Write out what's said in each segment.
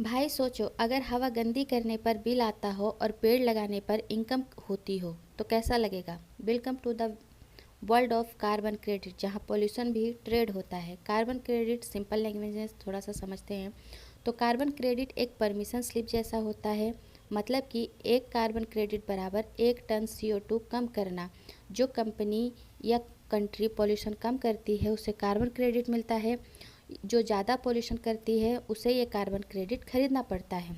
भाई सोचो, अगर हवा गंदी करने पर बिल आता हो और पेड़ लगाने पर इनकम होती हो तो कैसा लगेगा। Welcome to the world of carbon credit, जहाँ पोल्यूशन भी ट्रेड होता है। कार्बन क्रेडिट सिंपल लैंग्वेज में थोड़ा सा समझते हैं तो कार्बन क्रेडिट एक परमिशन स्लिप जैसा होता है। मतलब कि एक कार्बन क्रेडिट बराबर 1 टन CO2 कम करना। जो कंपनी या कंट्री पोल्यूशन कम करती है उसे कार्बन क्रेडिट मिलता है। जो ज़्यादा पोल्यूशन करती है उसे ये कार्बन क्रेडिट खरीदना पड़ता है।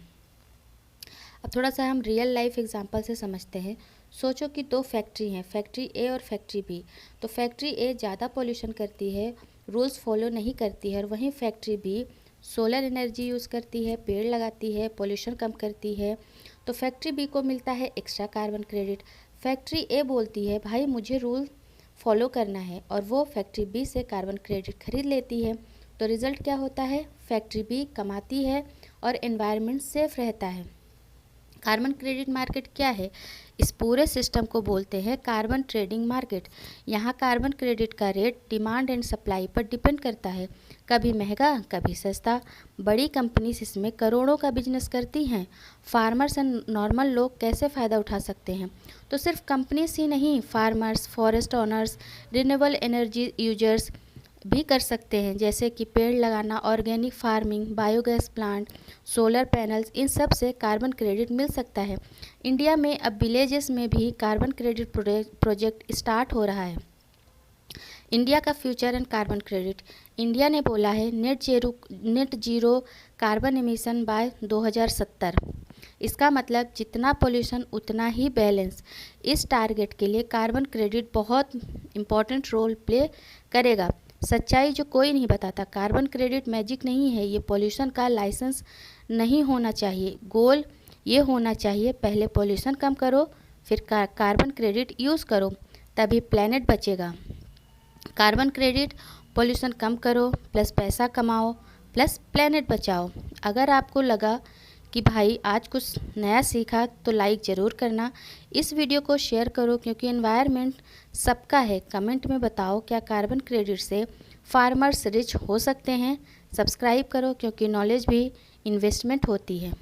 अब थोड़ा सा हम रियल लाइफ एग्जांपल से समझते हैं। सोचो कि दो फैक्ट्री हैं, फैक्ट्री ए और फैक्ट्री बी। तो फैक्ट्री ए ज़्यादा पोल्यूशन करती है, रूल्स फॉलो नहीं करती है, और वहीं factory B solar energy use करती है, पेड़ लगाती है, पोल्यूशन कम करती है। तो फैक्ट्री बी को मिलता है एक्स्ट्रा कार्बन क्रेडिट। फैक्ट्री ए बोलती है भाई मुझे रूल फॉलो करना है, और वो फैक्ट्री बी से कार्बन क्रेडिट खरीद लेती है। तो रिज़ल्ट क्या होता है, फैक्ट्री बी कमाती है और एनवायरनमेंट सेफ रहता है। कार्बन क्रेडिट मार्केट क्या है, इस पूरे सिस्टम को बोलते हैं कार्बन ट्रेडिंग मार्केट। यहाँ कार्बन क्रेडिट का रेट डिमांड एंड सप्लाई पर डिपेंड करता है, कभी महंगा कभी सस्ता। बड़ी कंपनीज इसमें करोड़ों का बिजनेस करती हैं। फार्मर्स एंड नॉर्मल लोग कैसे फ़ायदा उठा सकते हैं, तो सिर्फ कंपनीज ही नहीं, farmers, forest owners, renewable energy users भी कर सकते हैं, जैसे कि पेड़ लगाना, organic farming, biogas plant, solar panels. इन सब से कार्बन क्रेडिट मिल सकता है। इंडिया में अब विलेजेस में भी कार्बन क्रेडिट प्रोजेक्ट स्टार्ट हो रहा है। इंडिया का future and carbon credit. India ने बोला है net zero carbon emission by 2070। इसका मतलब जितना पोल्यूशन उतना ही बैलेंस। इस टारगेट के लिए कार्बन क्रेडिट बहुत इम्पोर्टेंट रोल प्ले करेगा। सच्चाई जो कोई नहीं बताता, कार्बन क्रेडिट मैजिक नहीं है, ये पोल्यूशन का लाइसेंस नहीं होना चाहिए। गोल ये होना चाहिए पहले पोल्यूशन कम करो, फिर कार्बन क्रेडिट यूज़ करो, तभी प्लेनेट बचेगा। कार्बन क्रेडिट, पोल्यूशन कम करो प्लस पैसा कमाओ प्लस प्लेनेट बचाओ। अगर आपको लगा कि भाई आज कुछ नया सीखा तो लाइक ज़रूर करना। इस वीडियो को शेयर करो क्योंकि एनवायरनमेंट सबका है। कमेंट में बताओ क्या कार्बन क्रेडिट से फार्मर्स रिच हो सकते हैं। सब्सक्राइब करो क्योंकि नॉलेज भी इन्वेस्टमेंट होती है।